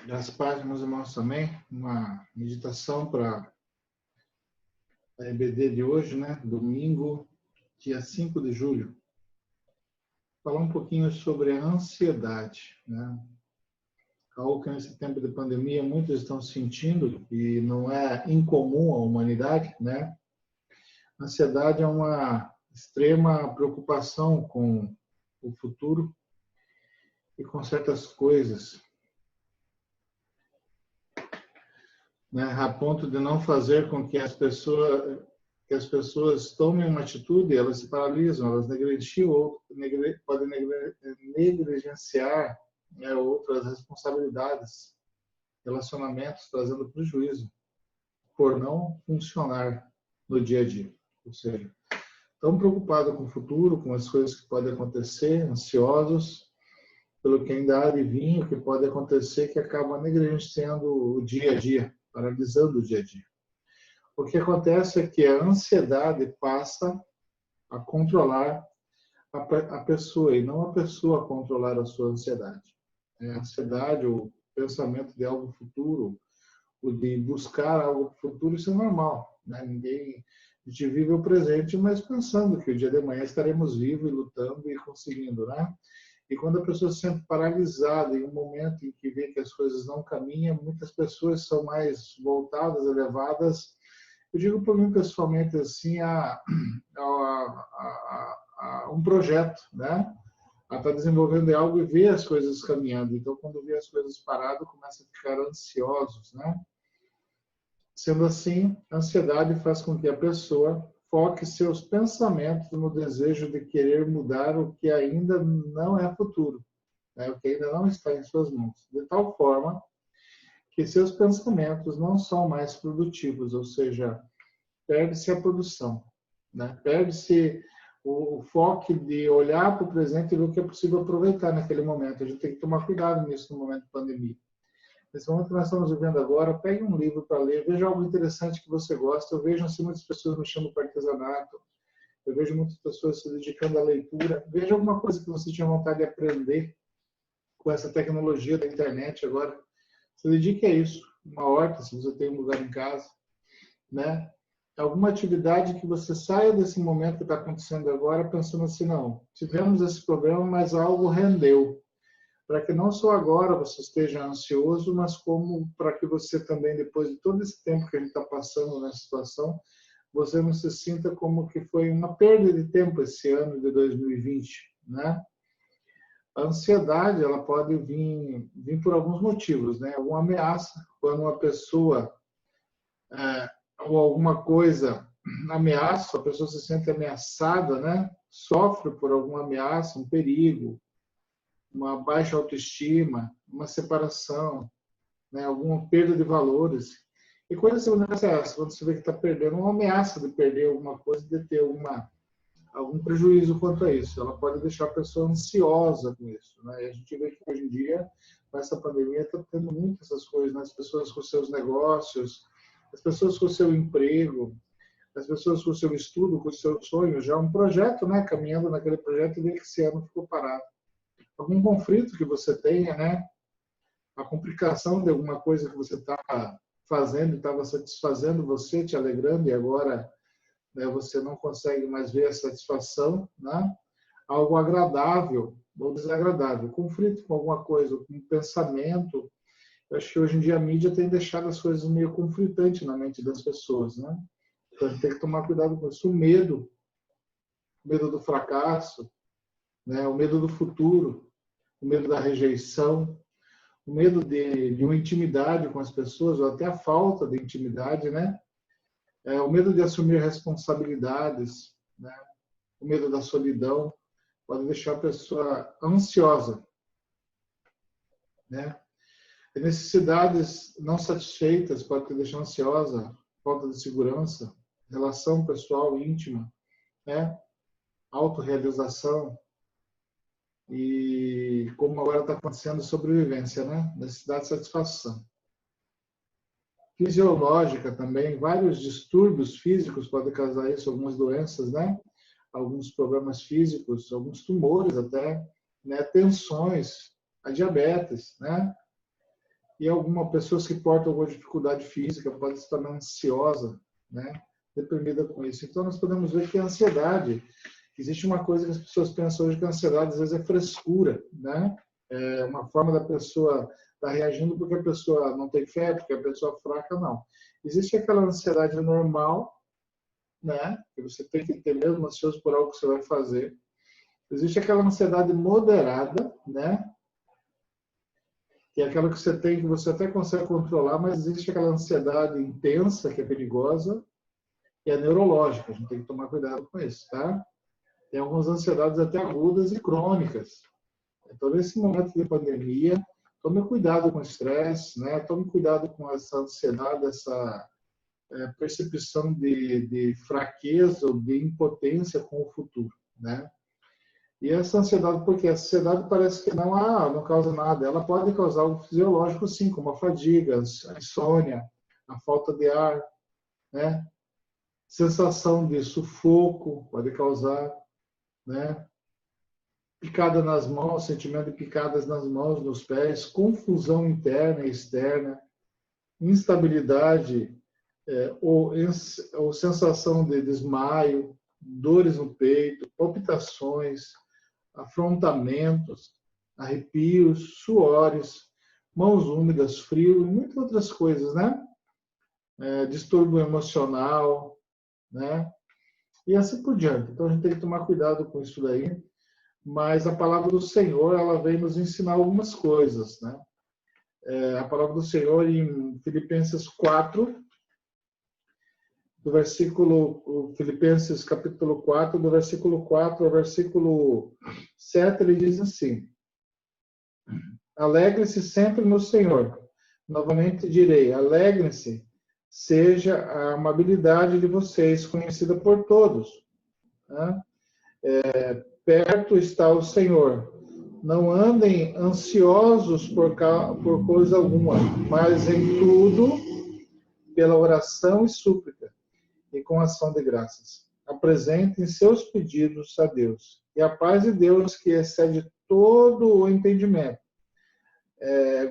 Das paz, meus irmãos, também, uma meditação para a EBD de hoje, né? Domingo, dia 5 de julho. Falar um pouquinho sobre a ansiedade, né? Algo que nesse tempo de pandemia muitos estão sentindo e não é incomum à humanidade, né? A ansiedade é uma extrema preocupação com o futuro e com certas coisas, né, a ponto de não fazer com que as pessoas tomem uma atitude, elas se paralisam, elas negligenciam ou podem negligenciar, né, outras responsabilidades, relacionamentos, trazendo prejuízo por não funcionar no dia a dia. Ou seja, estão preocupados com o futuro, com as coisas que podem acontecer, ansiosos pelo que ainda há de vir, o que pode acontecer, que acaba negligenciando o dia a dia, paralisando o dia a dia. O que acontece é que a ansiedade passa a controlar a pessoa e não a pessoa a controlar a sua ansiedade. A ansiedade, o pensamento de algo futuro, o de buscar algo futuro, isso é normal, né? A gente vive o presente, mas pensando que o dia de manhã estaremos vivos e lutando e conseguindo, né? E quando a pessoa se sente paralisada em um momento em que vê que as coisas não caminham, muitas pessoas são mais voltadas, elevadas. Eu digo por mim pessoalmente assim, a um projeto, né? A estar desenvolvendo algo e ver as coisas caminhando. Então, quando vê as coisas paradas, começa a ficar ansiosos, né? Sendo assim, a ansiedade faz com que a pessoa foque seus pensamentos no desejo de querer mudar o que ainda não é futuro, né? O que ainda não está em suas mãos, de tal forma que seus pensamentos não são mais produtivos, ou seja, perde-se a produção, né? Perde-se o foco de olhar para o presente e ver o que é possível aproveitar naquele momento. A gente tem que tomar cuidado nisso no momento de pandemia. Nesse momento que nós estamos vivendo agora, pegue um livro para ler, veja algo interessante que você gosta. Eu vejo assim, muitas pessoas me chamam para artesanato, eu vejo muitas pessoas se dedicando à leitura. Veja alguma coisa que você tinha vontade de aprender com essa tecnologia da internet agora. Se dedique a isso. Uma horta, se você tem um lugar em casa, né? Alguma atividade que você saia desse momento que está acontecendo agora pensando assim, não, tivemos esse problema, mas algo rendeu. Para que não só agora você esteja ansioso, mas como para que você também, depois de todo esse tempo que a gente está passando nessa situação, você não se sinta como que foi uma perda de tempo esse ano de 2020, né? A ansiedade, ela pode vir por alguns motivos, né? Alguma ameaça, quando uma pessoa ou alguma coisa ameaça, a pessoa se sente ameaçada, né? Sofre por alguma ameaça, um perigo, uma baixa autoestima, uma separação, né? Alguma perda de valores. E coisas semelhantes a essa, quando você vê que está perdendo, uma ameaça de perder alguma coisa, de ter algum prejuízo quanto a isso. Ela pode deixar a pessoa ansiosa com isso, né? E a gente vê que hoje em dia, com essa pandemia, está tendo muitas essas coisas, né? As pessoas com seus negócios, as pessoas com o seu emprego, as pessoas com o seu estudo, com o seu sonho, já um projeto, né? Caminhando naquele projeto e vê que esse ano ficou parado. Algum conflito que você tenha, né? A complicação de alguma coisa que você estava fazendo, estava satisfazendo você, te alegrando, e agora, né, você não consegue mais ver a satisfação, né? Algo agradável ou desagradável, conflito com alguma coisa, com um pensamento. Eu acho que hoje em dia a mídia tem deixado as coisas meio conflitantes na mente das pessoas, né? Então a gente tem que tomar cuidado com isso. O medo do fracasso, né? O medo do futuro, o medo da rejeição, o medo de uma intimidade com as pessoas, ou até a falta de intimidade, né? O medo de assumir responsabilidades, né? O medo da solidão pode deixar a pessoa ansiosa, né? Necessidades não satisfeitas pode te deixar ansiosa, falta de segurança, relação pessoal íntima, né? Autorrealização e, como agora está acontecendo, sobrevivência, né? Necessidade de satisfação. Fisiológica também, vários distúrbios físicos podem causar isso, algumas doenças, né? Alguns problemas físicos, alguns tumores até, né? Tensões, a diabetes, né? E algumas pessoas que portam alguma dificuldade física podem se tornar ansiosa, né? Deprimida com isso. Então, nós podemos ver que a ansiedade, existe uma coisa que as pessoas pensam hoje, que a ansiedade às vezes é frescura, né? É uma forma da pessoa estar reagindo porque a pessoa não tem fé, porque a pessoa é fraca, não. Existe aquela ansiedade normal, né? Que você tem que ter mesmo ansioso por algo que você vai fazer. Existe aquela ansiedade moderada, né? Que é aquela que você tem, que você até consegue controlar, mas existe aquela ansiedade intensa, que é perigosa, e é neurológica. A gente tem que tomar cuidado com isso, tá? Tem algumas ansiedades até agudas e crônicas. Então, nesse momento de pandemia, tome cuidado com o estresse, né? Tome cuidado com essa ansiedade, essa percepção de fraqueza ou de impotência com o futuro, né? E essa ansiedade, porque a ansiedade parece que não causa nada. Ela pode causar algo fisiológico, sim, como a fadiga, a insônia, a falta de ar, né? Sensação de sufoco pode causar, né? Picada nas mãos, sentimento de picadas nas mãos, nos pés, confusão interna e externa, instabilidade, ou sensação de desmaio, dores no peito, palpitações, afrontamentos, arrepios, suores, mãos úmidas, frio e muitas outras coisas, né? Distúrbio emocional, né? E assim por diante. Então a gente tem que tomar cuidado com isso daí. Mas a palavra do Senhor, ela vem nos ensinar algumas coisas, né? A palavra do Senhor em Filipenses 4, Filipenses capítulo 4, do versículo 4 ao versículo 7, ele diz assim: Alegre-se sempre no Senhor. Novamente direi, alegrem-se, seja a amabilidade de vocês conhecida por todos. Né? Perto está o Senhor. Não andem ansiosos por coisa alguma, mas em tudo, pela oração e súplica, e com ação de graças. Apresentem seus pedidos a Deus. E a paz de Deus, que excede todo o entendimento,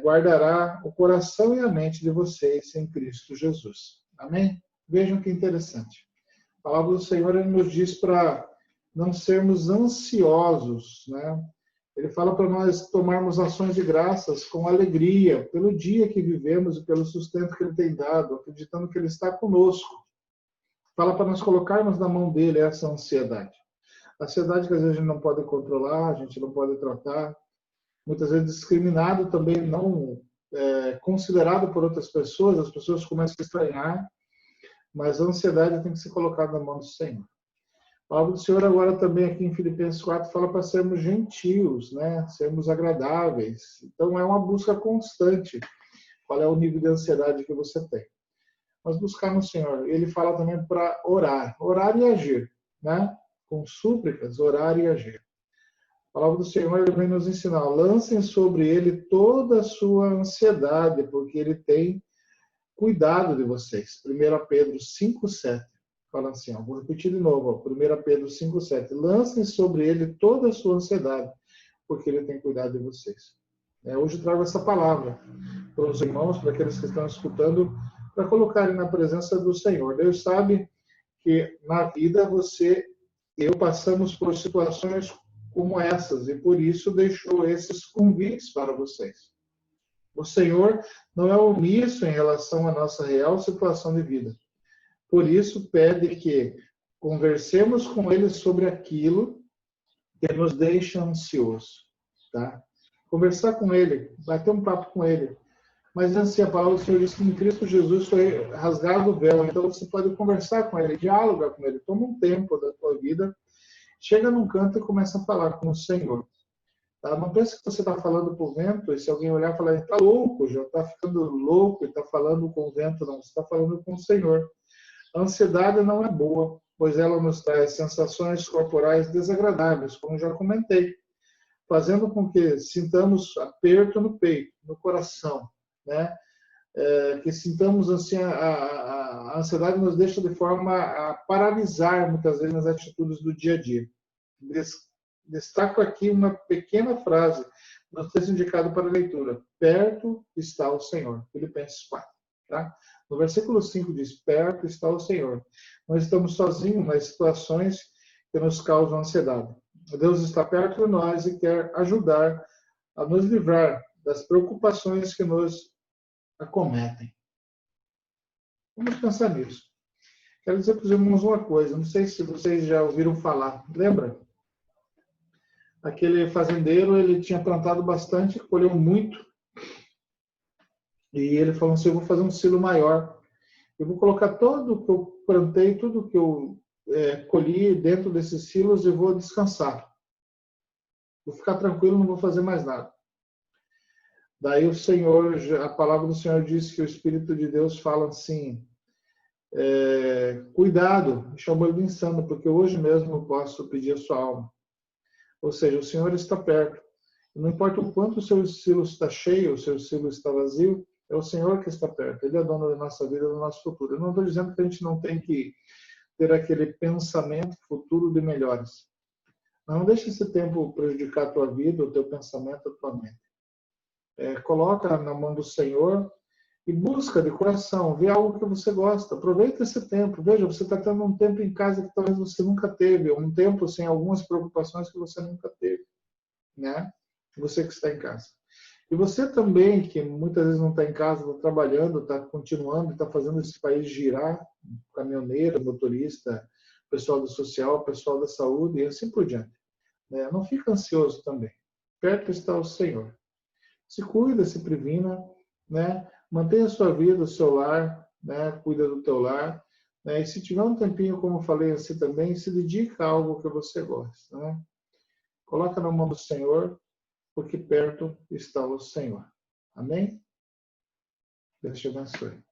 guardará o coração e a mente de vocês em Cristo Jesus. Amém? Vejam que interessante. A palavra do Senhor, ele nos diz para não sermos ansiosos, né? Ele fala para nós tomarmos ações de graças com alegria pelo dia que vivemos e pelo sustento que Ele tem dado, acreditando que Ele está conosco. Fala para nós colocarmos na mão dele essa ansiedade. A ansiedade que às vezes a gente não pode controlar, a gente não pode tratar, muitas vezes discriminado também, não considerado por outras pessoas, as pessoas começam a estranhar, mas a ansiedade tem que ser colocada na mão do Senhor. A palavra do Senhor agora também aqui em Filipenses 4 fala para sermos gentios, né? Sermos agradáveis. Então é uma busca constante. Qual é o nível de ansiedade que você tem? Mas buscar no Senhor. Ele fala também para orar e agir, né? Com súplicas, orar e agir. A palavra do Senhor, ele vem nos ensinar: lancem sobre ele toda a sua ansiedade, porque ele tem cuidado de vocês. 1 Pedro 5,7. Fala assim, vou repetir de novo, 1 Pedro 5,7. Lancem sobre ele toda a sua ansiedade, porque ele tem cuidado de vocês. Hoje eu trago essa palavra para os irmãos, para aqueles que estão escutando, para colocarem na presença do Senhor. Deus sabe que na vida eu passamos por situações como essas, e por isso deixou esses convites para vocês. O Senhor não é omisso em relação à nossa real situação de vida. Por isso, pede que conversemos com Ele sobre aquilo que nos deixa ansioso. Tá? Conversar com Ele, bater um papo com Ele. Mas assim, a palavra do Senhor diz que em Cristo Jesus foi rasgado o véu. Então você pode conversar com Ele, dialogar com Ele. Toma um tempo da tua vida, chega num canto e começa a falar com o Senhor. Tá? Não pense que você está falando para o vento, e se alguém olhar e falar, ele está louco, já está ficando louco, ele está falando com o vento. Não, você está falando com o Senhor. A ansiedade não é boa, pois ela nos traz sensações corporais desagradáveis, como já comentei, fazendo com que sintamos aperto no peito, no coração, né? Que sintamos assim, a ansiedade nos deixa de forma a paralisar muitas vezes nas atitudes do dia a dia. destaco aqui uma pequena frase no texto indicado para a leitura. Perto está o Senhor. Filipenses 4. Tá? No versículo 5 diz, perto está o Senhor. Nós estamos sozinhos nas situações que nos causam ansiedade. Deus está perto de nós e quer ajudar a nos livrar das preocupações que nos acometem. Vamos pensar nisso. Quero dizer para os irmãos uma coisa, não sei se vocês já ouviram falar. Lembra? Aquele fazendeiro, ele tinha plantado bastante, colheu muito. E ele falou assim, eu vou fazer um silo maior. Eu vou colocar tudo o que eu plantei, tudo que eu colhi dentro desses silos e vou descansar. Vou ficar tranquilo, não vou fazer mais nada. Daí o Senhor, a palavra do Senhor diz que o Espírito de Deus fala assim, cuidado, chamou ele de insano, porque hoje mesmo eu posso pedir a sua alma. Ou seja, o Senhor está perto. Não importa o quanto o seu silo está cheio, o seu silo está vazio, é o Senhor que está perto. Ele é dono da nossa vida, do nosso futuro. Eu não estou dizendo que a gente não tem que ter aquele pensamento futuro de melhores. Mas não deixe esse tempo prejudicar a tua vida, o teu pensamento, a tua mente. Coloca na mão do Senhor e busca de coração, vê algo que você gosta. Aproveita esse tempo. Veja, você está tendo um tempo em casa que talvez você nunca teve, ou um tempo sem algumas preocupações que você nunca teve, né? Você que está em casa. E você também, que muitas vezes não está em casa, está trabalhando, está continuando, está fazendo esse país girar, caminhoneiro, motorista, pessoal do social, pessoal da saúde e assim por diante. Né? Não fica ansioso também. Perto está o Senhor. Se cuida, se previna, né? Mantenha a sua vida, o seu lar, né? Cuida do teu lar. Né? E se tiver um tempinho, como eu falei assim também, se dedica a algo que você gosta. Né? Coloca na mão do Senhor, porque perto está o Senhor. Amém? Deus te abençoe.